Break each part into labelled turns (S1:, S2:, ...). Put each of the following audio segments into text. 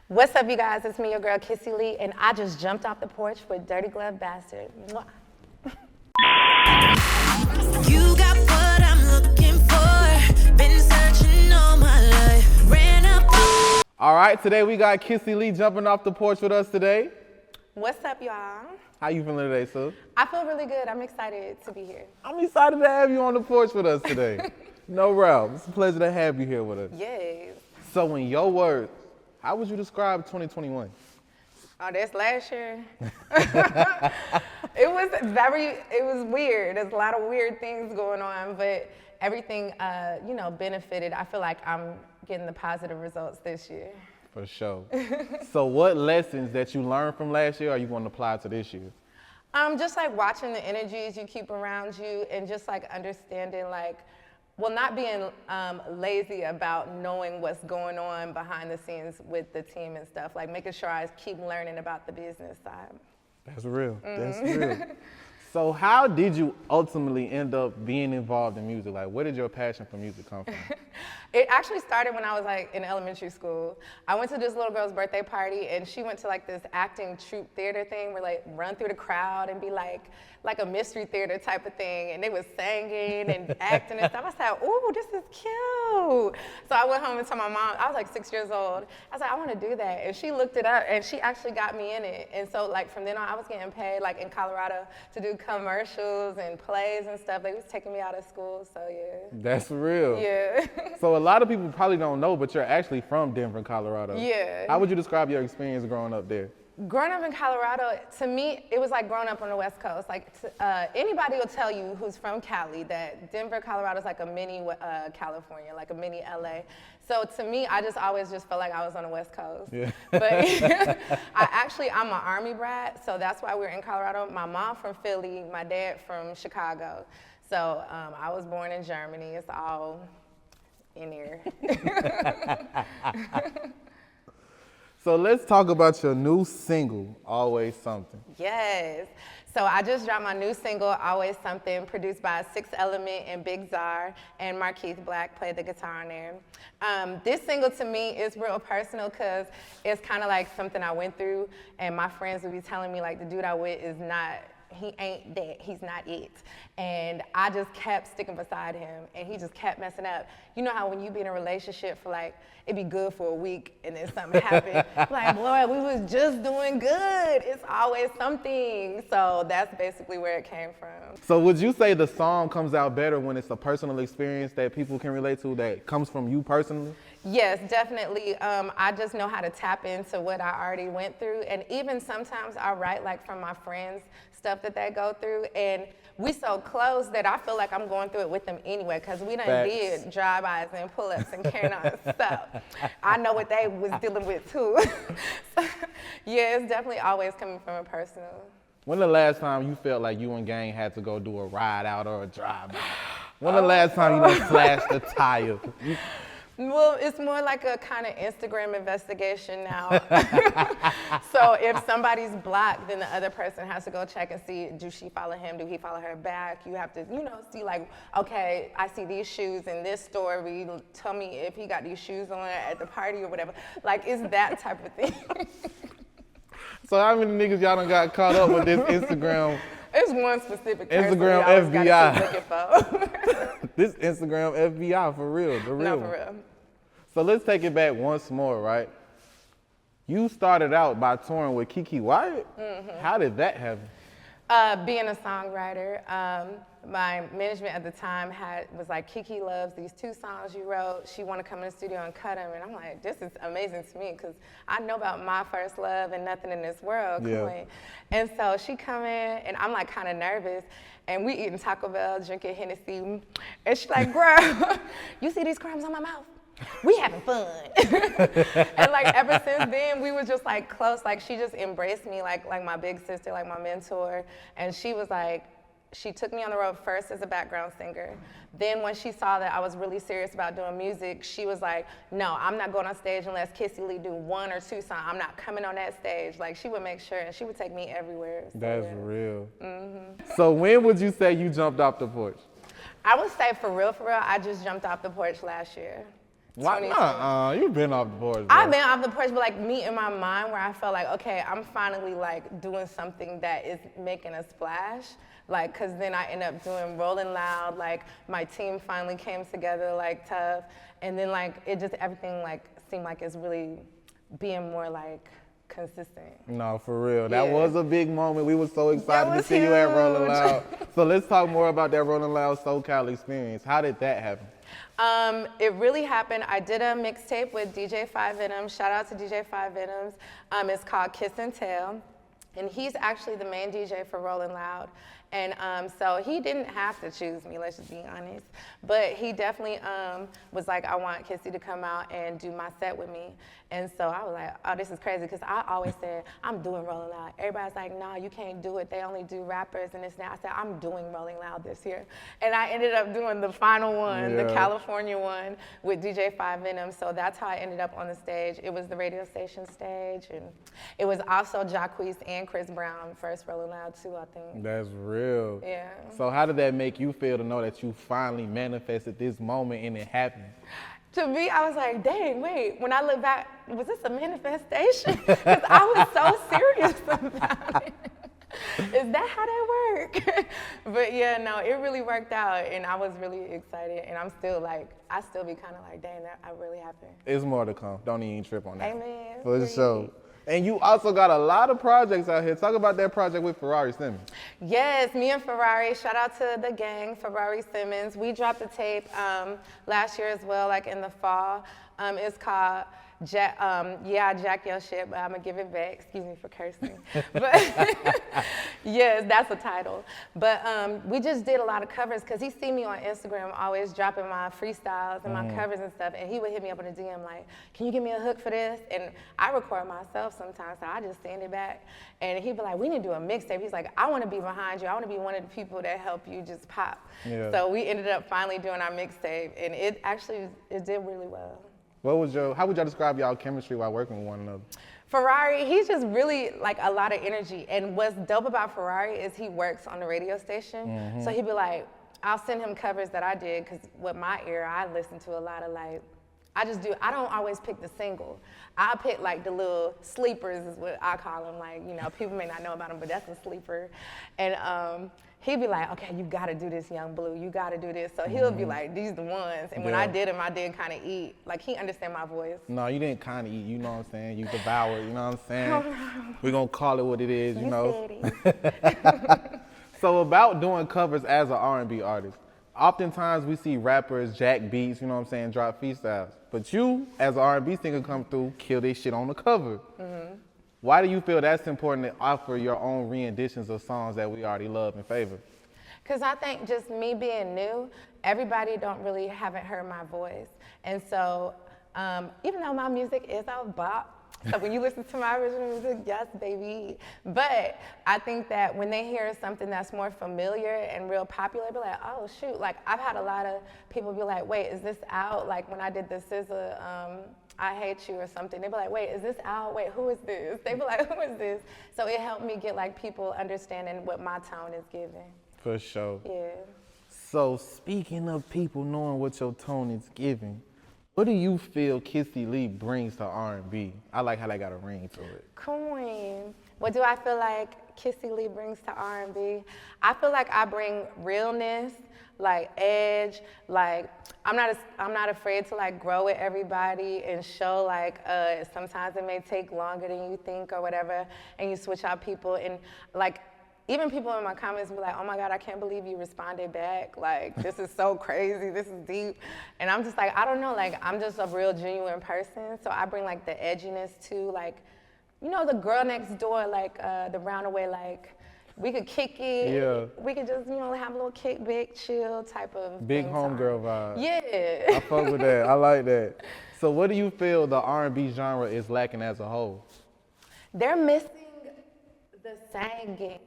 S1: What's up, you guys? It's me, your girl, Kissie Lee, and I just jumped off the porch with Dirty Glove Bastard. Mwah.
S2: You got what I'm looking for. Been searching all my life. Ran up.
S3: All right, today we got Kissie Lee jumping off the porch with us today.
S1: What's up, y'all?
S3: How you feeling today, sis?
S1: I feel really good. I'm excited to be here.
S3: I'm excited to have you on the porch with us today. No doubt. It's a pleasure to have you here with us.
S1: Yes.
S3: So in your words, how would you describe 2021?
S1: Oh, that's last year. It was weird. There's a lot of weird things going on, but everything, benefited. I feel like I'm getting the positive results this year.
S3: For sure. So what lessons that you learned from last year are you going to apply to this year?
S1: Just like watching the energies you keep around you and just like understanding not being lazy about knowing what's going on behind the scenes with the team and stuff, like making sure I keep learning about the business side.
S3: That's real. That's real. So how did you ultimately end up being involved in music? Like, where did your passion for music come from?
S1: It actually started when I was in elementary school. I went to this little girl's birthday party and she went to this acting troupe theater thing where run through the crowd and be like a mystery theater type of thing. And they was singing and acting and stuff. I said, ooh, this is cute. So I went home and told my mom, I was 6 years old. I was like, I want to do that. And she looked it up and she actually got me in it. And so from then on, I was getting paid in Colorado to do commercials and plays and stuff. They was taking me out of school, so yeah.
S3: That's real.
S1: Yeah.
S3: So a lot of people probably don't know, but you're actually from Denver, Colorado.
S1: Yeah.
S3: How would you describe your experience growing up there?
S1: Growing up in Colorado, to me, it was like growing up on the West Coast. Anybody will tell you who's from Cali that Denver, Colorado is like a mini California, like a mini LA. So to me, I just always just felt like I was on the West Coast. Yeah. But I'm an Army brat, so that's why we're in Colorado. My mom from Philly, my dad from Chicago. So I was born in Germany. It's all in here.
S3: So let's talk about your new single, Always Something.
S1: Yes. So I just dropped my new single, Always Something, produced by Six Element and Big Czar, and Marquise Black played the guitar on there. This single to me is real personal because it's kind of like something I went through, and my friends would be telling me the dude I with is not, he ain't that, he's not it. And I just kept sticking beside him and he just kept messing up. You know how when you be in a relationship for it'd be good for a week and then something happened. Boy, we was just doing good. It's always something. So that's basically where it came from.
S3: So would you say the song comes out better when it's a personal experience that people can relate to that comes from you personally?
S1: Yes, definitely. I just know how to tap into what I already went through. And even sometimes I write from my friends, stuff that they go through. And we so close that I feel like I'm going through it with them anyway, because we done did drive-bys and pull-ups and carrying on stuff. I know what they was dealing with too. So, yeah, it's definitely always coming from a personal.
S3: When the last time you felt like you and gang had to go do a ride out or a drive-by? When the last time you slashed a tire?
S1: Well, it's more like a kind of Instagram investigation now. So if somebody's blocked, then the other person has to go check and see, do she follow him? Do he follow her back? You have to, see okay, I see these shoes in this store. Will you tell me if he got these shoes on at the party or whatever? It's that type of thing.
S3: So how many niggas y'all done got caught up with this Instagram?
S1: It's one specific person
S3: Instagram FBI.
S1: For.
S3: This Instagram FBI, for real, the real.
S1: No, for real.
S3: So let's take it back once more, right? You started out by touring with Keke Wyatt. Mm-hmm. How did that happen?
S1: Being a songwriter, my management at the time was like, Keke loves these 2 songs you wrote. She want to come in the studio and cut them. And I'm like, this is amazing to me because I know about My First Love and Nothing in This World. Yeah. And so she come in and I'm kind of nervous. And we eating Taco Bell, drinking Hennessy. And she's like, girl, you see these crumbs on my mouth? We having fun. And ever since then, we were just close. She just embraced me like my big sister, like my mentor. And she was she took me on the road first as a background singer. Then when she saw that I was really serious about doing music, she was like, no, I'm not going on stage unless Kissie Lee do 1 or 2 songs. I'm not coming on that stage. She would make sure, and she would take me everywhere. So,
S3: that's
S1: yeah.
S3: real.
S1: Mm-hmm.
S3: So when would you say you jumped off the porch?
S1: I would say for real, I just jumped off the porch last year.
S3: Why not? You've been off the porch.
S1: I've been off the porch, but like me in my mind where I felt like, okay, I'm finally like doing something that is making a splash. Like, cause then I end up doing Rolling Loud, like my team finally came together like tough. And then like, it just, everything like seemed like it's really being more like consistent.
S3: No, for real. That
S1: Yeah.
S3: was a big moment. We were so excited to
S1: was
S3: see you at Rolling
S1: huge.
S3: Loud. So let's talk more about that Rolling Loud SoCal experience. How did that happen?
S1: It really happened. I did a mixtape with DJ 5 Venom. Shout out to DJ 5 Venoms. It's called Kiss and Tell. And he's actually the main DJ for Rolling Loud. And so he didn't have to choose me, let's just be honest. But he definitely was like, I want Kissie to come out and do my set with me. And so I was like, oh, this is crazy, because I always said, I'm doing Rolling Loud. Everybody's like, no, you can't do it. They only do rappers and this and that. I said, I'm doing Rolling Loud this year. And I ended up doing the final one, the California one, with DJ 5 Venom. So that's how I ended up on the stage. It was the radio station stage. And it was also Jacquees and Chris Brown first Rolling Loud too, I think.
S3: That's real.
S1: Yeah.
S3: So how did that make you feel to know that you finally manifested this moment and it happened?
S1: To me, I was like, dang, wait, when I look back, was this a manifestation? Because I was so serious about it. Is that how that work? But yeah, no, it really worked out, and I was really excited, and I'm still like, I still be kind of like, dang, that really happened.
S3: It's more to come. Don't even trip on that.
S1: Amen.
S3: For sure. And you also got a lot of projects out here. Talk about that project with Ferrari Simmons.
S1: Yes, me and Ferrari, shout out to the gang, Ferrari Simmons. We dropped a tape last year as well, like in the fall. It's called Jack Your Shit, but I'm gonna give it back. Excuse me for cursing. But yes, that's the title. But we just did a lot of covers, because he see me on Instagram always dropping my freestyles and my covers and stuff, and he would hit me up in the DM like, can you give me a hook for this? And I record myself sometimes, so I just send it back. And he'd be like, we need to do a mixtape. He's like, I wanna be behind you. I wanna be one of the people that help you just pop.
S3: Yeah.
S1: So we ended up finally doing our mixtape, and it did really well.
S3: How would y'all describe y'all chemistry while working with one another?
S1: Ferrari, he's just really like a lot of energy. And what's dope about Ferrari is he works on the radio station. So he'd be like, I'll send him covers that I did, because with my ear, I listen to a lot of like, I don't always pick the single. I pick like the little sleepers is what I call them. Like, you know, people may not know about them, but that's a sleeper. And he'd be like, okay, you gotta do this, Young Blue, you gotta do this. So he'll be like, these the ones. And when I did them, I did kind of eat. Like, he understand my voice.
S3: No, you didn't kind of eat, you know what I'm saying? You devoured, you know what I'm saying? We're gonna call it what it is, you know?
S1: Said it.
S3: So about doing covers as an R&B artist, oftentimes we see rappers jack beats, you know what I'm saying, drop freestyles. But you, as an R&B singer, come through, kill this shit on the cover. Why do you feel that's important to offer your own renditions of songs that we already love and favor?
S1: Because I think just me being new, everybody haven't heard my voice. And so even though my music is a bop, so when you listen to my original music, yes, baby. But I think that when they hear something that's more familiar and real popular, be like, oh shoot, like I've had a lot of people be like, wait, is this out? Like when I did the SZA, I Hate You or something, they'd be like, wait, is this out? Wait, who is this? They'd be like, who is this? So it helped me get like people understanding what my tone is giving.
S3: For sure.
S1: Yeah.
S3: So speaking of people knowing what your tone is giving, what do you feel Kissie Lee brings to R&B? I like how they got a ring to it.
S1: Queen. What do I feel like Kissie Lee brings to R&B? I feel like I bring realness, like edge, like I'm not afraid to like grow with everybody and show like sometimes it may take longer than you think or whatever, and you switch out people, and like even people in my comments be like, oh my God, I can't believe you responded back. Like, this is so crazy, this is deep. And I'm just like, I don't know, like, I'm just a real genuine person. So I bring like the edginess too, like, you know, the girl next door, like the roundaway, like, we could kick it.
S3: Yeah.
S1: We could just, you know, have a little kick, big, chill type of
S3: Big
S1: thing
S3: homegirl vibe.
S1: Yeah.
S3: I fuck with that, I like that. So what do you feel the R&B genre is lacking as a whole?
S1: They're missing the singing.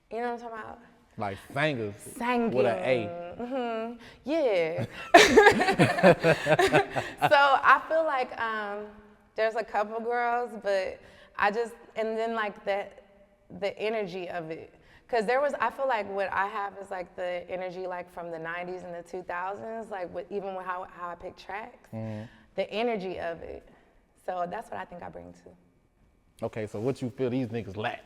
S1: You know what I'm talking about?
S3: Like singers.
S1: Singing.
S3: With an A.
S1: Yeah. So I feel like there's a couple girls, but and then like the energy of it. Because I feel like what I have is like the energy like from the 90s and the 2000s, like even with how I pick tracks, the energy of it. So that's what I think I bring to.
S3: Okay, so what you feel these niggas lack?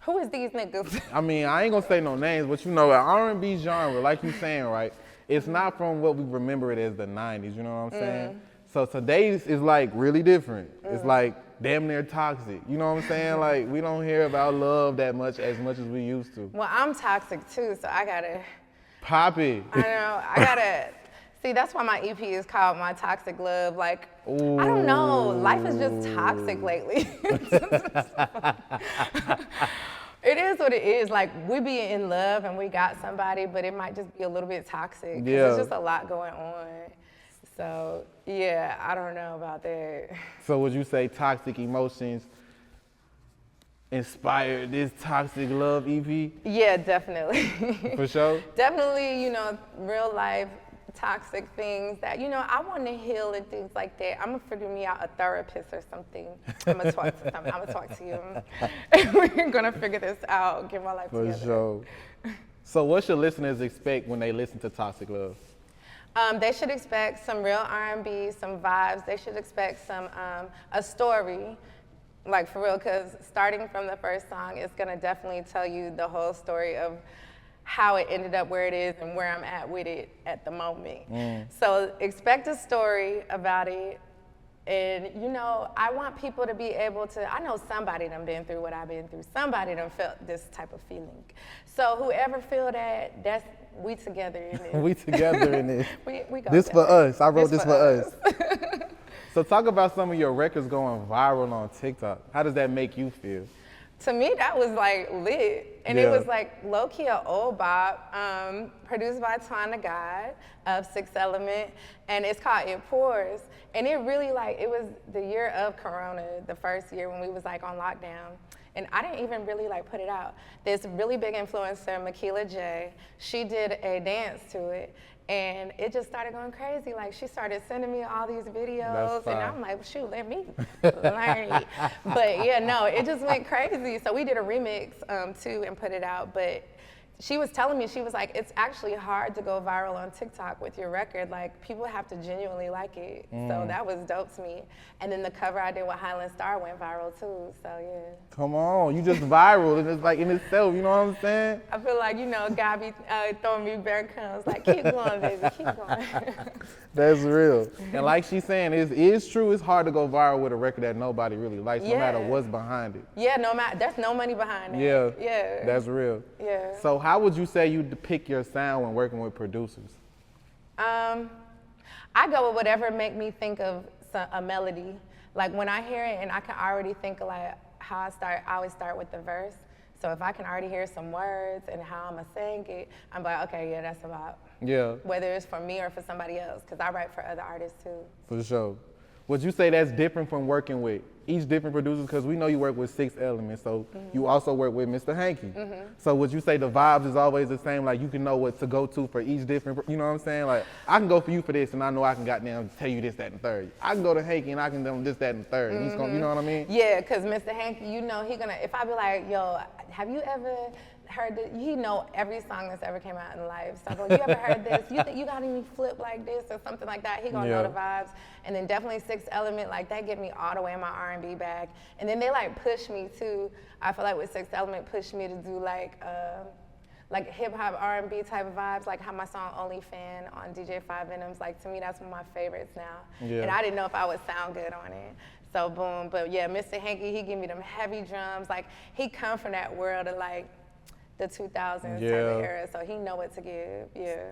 S1: Who is these niggas?
S3: I mean, I ain't gonna say no names, but an R&B genre, like you saying, right? It's not from what we remember it as the 90s, you know what I'm saying? So today's is like really different. It's like damn near toxic, you know what I'm saying? Like we don't hear about love that much as we used to.
S1: Well, I'm toxic too, so I gotta.
S3: Pop it.
S1: I know, I gotta. See, that's why my EP is called My Toxic Love. Like,
S3: Ooh.
S1: I don't know, life is just toxic lately. It is what it is. Like, we be in love and we got somebody, but it might just be a little bit toxic. 'Cause there's just a lot going on. So, yeah, I don't know about that.
S3: So would you say Toxic Emotions inspired this Toxic Love EP?
S1: Yeah, definitely.
S3: For sure?
S1: Definitely, you know, real life toxic things that, you know, I want to heal and things like that. I'm going to figure me out a therapist or something. I'm going to talk to you. And we're going to figure this out, get my life together.
S3: For sure. So what should listeners expect when they listen to Toxic Love?
S1: They should expect some real R&B, some vibes. They should expect some a story, like for real, because starting from the first song, it's going to definitely tell you the whole story of how it ended up where it is and where I'm at with it at the moment. So expect a story about it. And, you know, I want people to be able to, I know somebody done been through what I've been through. Somebody done felt this type of feeling. So whoever feel that, we together in it.
S3: We together in it.
S1: we go
S3: This
S1: together.
S3: for us. I wrote this for us. So talk about some of your records going viral on TikTok. How does that make you feel?
S1: To me, that was like lit. And it was like low-key an old bop, produced by Twana God of Six Element, and it's called It Pours. And it really like, it was the year of Corona, the first year when we was like on lockdown. And I didn't even really like put it out. This really big influencer, Makila J, she did a dance to it. And it just started going crazy. Like, she started sending me all these videos, and I'm like, shoot, let me learn it. But yeah, no, it just went crazy. So we did a remix too and put it out. But she was telling me, she was like, it's actually hard to go viral on TikTok with your record. Like, people have to genuinely like it. So that was dope to me. And then the cover I did with Highland Star went viral too, so yeah.
S3: Come on, you just viral, and it's like in itself, you know what I'm saying?
S1: I feel like, you know, God be throwing me bear crumbs, like, keep going, baby, keep going.
S3: That's real. And like she's saying, it is true, it's hard to go viral with a record that nobody really likes, no matter what's behind it.
S1: Yeah, there's no money behind it.
S3: Yeah,
S1: yeah,
S3: that's real.
S1: Yeah.
S3: So how would you say you depict your sound when working with producers?
S1: I go with whatever make me think of a melody. Like when I hear it and I can already think of like how I always start with the verse. So if I can already hear some words and how I'm gonna sing it, I'm like, okay, yeah, that's about.
S3: Yeah.
S1: Whether it's for me or for somebody else, because I write for other artists too.
S3: For sure. Would you say that's different from working with each different producer? Because we know you work with Six Elements, so you also work with Mr. Hanky. So would you say the vibes is always the same? Like you can know what to go to for each different, you know what I'm saying? Like I can go for you for this and I know I can goddamn tell you this, that, and third. I can go to Hanky and I can tell him this, that, and third. And he's gonna, you know what I mean?
S1: Yeah, because Mr. Hanky, you know, if I be like, yo, have you ever heard this? He know every song that's ever came out in life. So I go, you ever heard this? You think you got any flip like this or something like that? He gonna know the vibes. And then definitely Six Element, like that get me all the way in my R&B bag. And then they like push me too. I feel like with Six Element pushed me to do like hip hop R&B type of vibes, like how my song Only Fan on DJ Five Venoms, like to me that's one of my favorites now. And I didn't know if I would sound good on it. So boom, but yeah, Mr. Hanky, he give me them heavy drums. Like he come from that world of like the 2000s type of era, so he know what to give,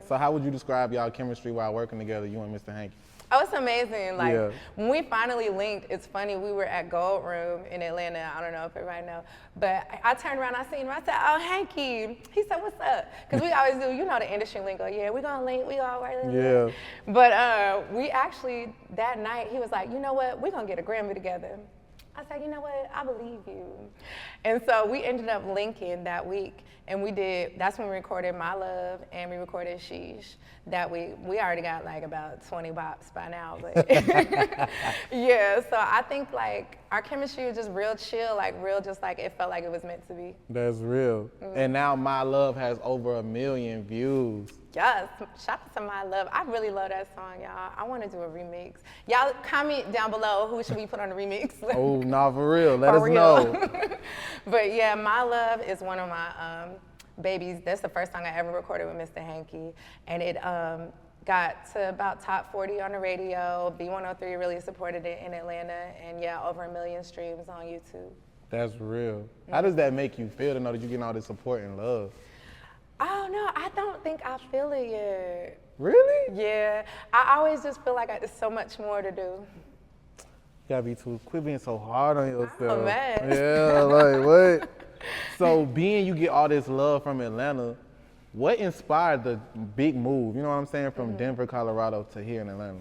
S3: So how would you describe y'all chemistry while working together, you and Mr. Hanky?
S1: Oh, it's amazing. Like when we finally linked, it's funny, we were at Gold Room in Atlanta. I don't know if everybody know, but I turned around, I seen him, I said, oh, Hanky. He said, what's up? Because we always do, you know, the industry lingo. Yeah, we gonna link, we all right. But we actually, that night, he was like, you know what, we gonna get a Grammy together. I said, you know what, I believe you. And so we ended up linking that week, and that's when we recorded My Love, and we recorded Sheesh that week. We already got like about 20 bops by now, but yeah, so I think like our chemistry was just real chill, like real, just like it felt like it was meant to be.
S3: That's real. And now My Love has over 1 million views.
S1: Yes, shout out to My Love. I really love that song, y'all. I want to do a remix. Y'all comment down below who should we put on the remix.
S3: Oh, nah, for real. Let
S1: For
S3: us
S1: real.
S3: know.
S1: But yeah, My Love is one of my babies. That's the first song I ever recorded with Mr. Hankey. And it got to about top 40 on the radio. B103 really supported it in Atlanta. And yeah, over 1 million streams on YouTube.
S3: That's real. How does that make you feel to know that you're getting all this support and love?
S1: I don't know. I don't think I feel it yet.
S3: Really?
S1: Yeah. I always just feel like there's so much more to do.
S3: You gotta be quit being so hard on yourself.
S1: Oh, man.
S3: Yeah, like what? So being you get all this love from Atlanta, what inspired the big move, you know what I'm saying, from Denver, Colorado to here in Atlanta?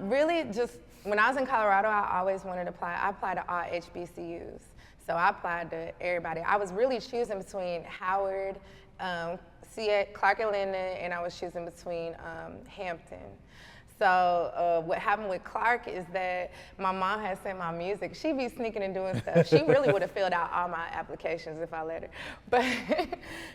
S1: Really just, when I was in Colorado, I always wanted to apply. I applied to all HBCUs. So I applied to everybody. I was really choosing between Howard, Clark Atlanta, and I was choosing between Hampton. So what happened with Clark is that my mom had sent my music. She be sneaking and doing stuff. She really would have filled out all my applications if I let her. But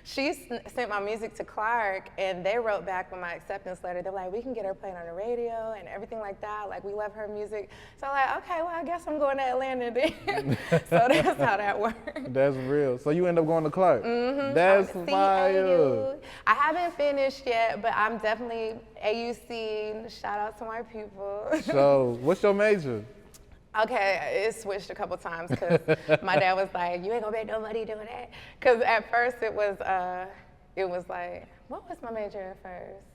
S1: she sent my music to Clark, and they wrote back with my acceptance letter. They're like, we can get her played on the radio and everything like that. Like, we love her music. So I'm like, okay, well, I guess I'm going to Atlanta then. So that's how that worked.
S3: That's real. So you end up going to Clark?
S1: Mm-hmm.
S3: That's fire.
S1: I haven't finished yet, but I'm definitely AUC. Shout out to my people.
S3: So, what's your major?
S1: Okay, it switched a couple times because my dad was like, you ain't gonna make no money doing that. Because at first it was like, what was my major at first?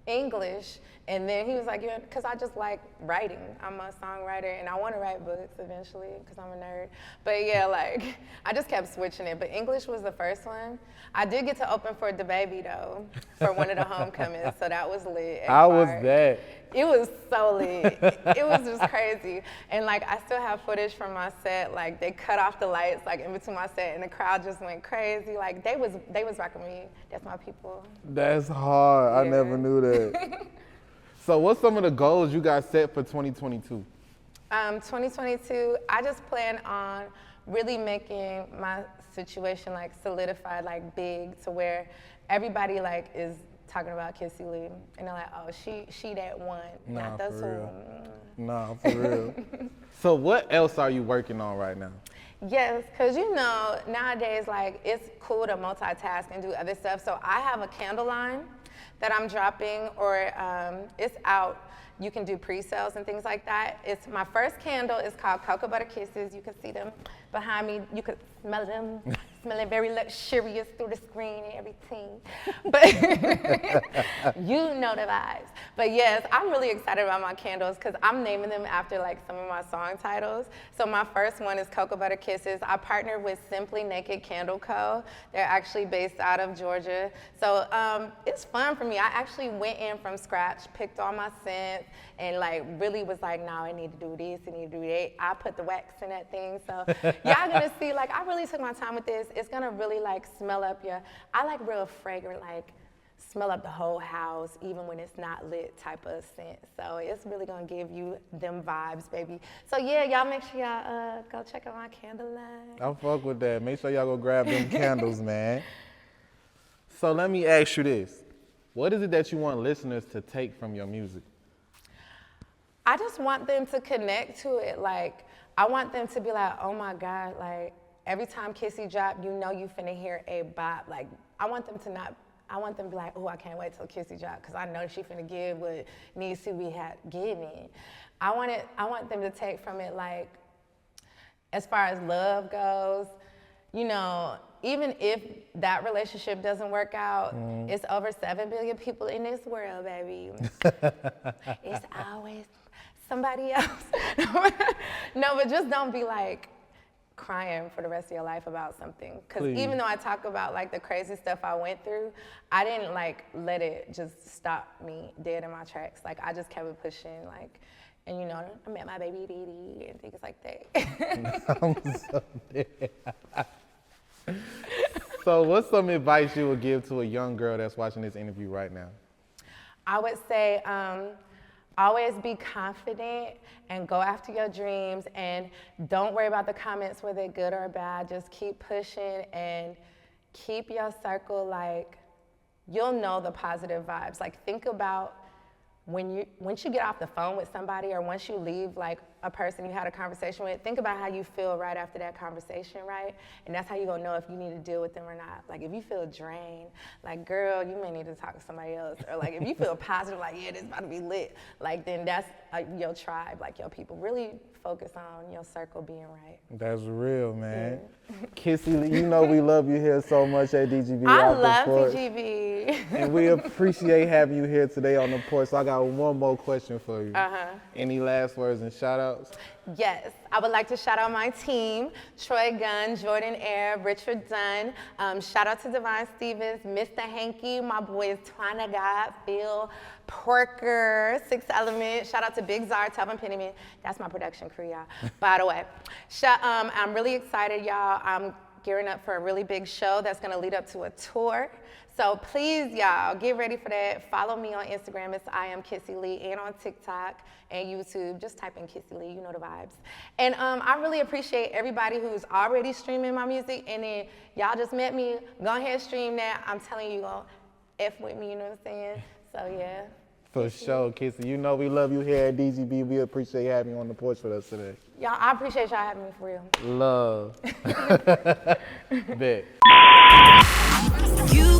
S1: English. And then he was like, because I just like writing. I'm a songwriter and I want to write books eventually because I'm a nerd. But yeah, like, I just kept switching it. But English was the first one. I did get to open for DaBaby though, for one of the homecomings. So that was lit.
S3: How was that?
S1: It was so lit. It was just crazy. And like, I still have footage from my set. Like, they cut off the lights like in between my set and the crowd just went crazy. Like, they was rocking me. That's my people.
S3: That's hard.
S1: Yeah.
S3: I never knew that. So what's some of the goals you got set for 2022?
S1: 2022, I just plan on really making my situation like solidified, like big, to where everybody like is talking about Kissie Lee, and they're like, oh, she that one, not the two.
S3: Nah, for real. So what else are you working on right now?
S1: Yes, because you know, nowadays, like, it's cool to multitask and do other stuff. So I have a candle line that I'm dropping, or it's out. You can do pre-sales and things like that. It's my first candle is called Cocoa Butter Kisses. You can see them behind me. You could smell them. Smelling very luxurious through the screen and everything. But you know the vibes. But yes, I'm really excited about my candles because I'm naming them after like some of my song titles. So my first one is Cocoa Butter Kisses. I partnered with Simply Naked Candle Co. They're actually based out of Georgia. So it's fun for me. I actually went in from scratch, picked all my scents, and like really was like, no, I need to do this, I need to do that. I put the wax in that thing. So y'all gonna see, like, I really took my time with this. It's gonna really like smell up I like real fragrant, like smell up the whole house, even when it's not lit type of scent. So it's really gonna give you them vibes, baby. So yeah, y'all make sure y'all go check out my candle line.
S3: I fuck with that. Make sure y'all go grab them candles, man. So let me ask you this. What is it that you want listeners to take from your music?
S1: I just want them to connect to it. Like, I want them to be like, oh my God, like, every time Kissie drop, you know you finna hear a bop. Like, I want them to be like, oh, I can't wait till Kissie drop, because I know she finna give what needs to be given. I want them to take from it, like, as far as love goes, you know, even if that relationship doesn't work out, it's over 7 billion people in this world, baby. It's always somebody else. No, but just don't be like crying for the rest of your life about something. Because even though I talk about like the crazy stuff I went through, I didn't like let it just stop me dead in my tracks. Like, I just kept it pushing, like, and you know, I met my baby Dee and things like that.
S3: I'm so dead. So what's some advice you would give to a young girl that's watching this interview right now?
S1: I would say, always be confident and go after your dreams, and don't worry about the comments, whether they're good or bad. Just keep pushing and keep your circle, like, you'll know the positive vibes. Like, think about once you get off the phone with somebody, or once you leave like a person you had a conversation with, think about how you feel right after that conversation, right? And that's how you're gonna know if you need to deal with them or not. Like, if you feel drained, like, girl, you may need to talk to somebody else. Or like, if you feel positive, like, yeah, this is about to be lit, like, then that's your tribe, like your people. Really focus on your circle being right.
S3: That's real, man. Yeah. Kissie Lee, you know we love you here so much at DGB.
S1: I love DGB.
S3: And we appreciate having you here today on the porch. So I got one more question for you. Any last words and shout outs?
S1: Yes, I would like to shout out my team, Troy Gunn, Jordan Air, Richard Dunn. Shout out to Devon Stevens, Mr. Hanky, my boys Twana God, Phil, Porker, Six Element. Shout out to Big Czar, Telvin Pennyman. That's my production crew, y'all. By the way, I'm really excited, y'all. I'm gearing up for a really big show that's gonna lead up to a tour. So please, y'all, get ready for that. Follow me on Instagram, it's I am Kissie Lee, and on TikTok and YouTube. Just type in Kissie Lee, you know the vibes. And I really appreciate everybody who's already streaming my music, and then y'all just met me. Go ahead and stream that. I'm telling you, gonna F with me, you know what I'm saying? So yeah.
S3: For sure, Kissie. You know we love you here at DGB. We appreciate having you on the porch with us today.
S1: Y'all, I appreciate y'all having me for real.
S3: Love. Bet.
S2: You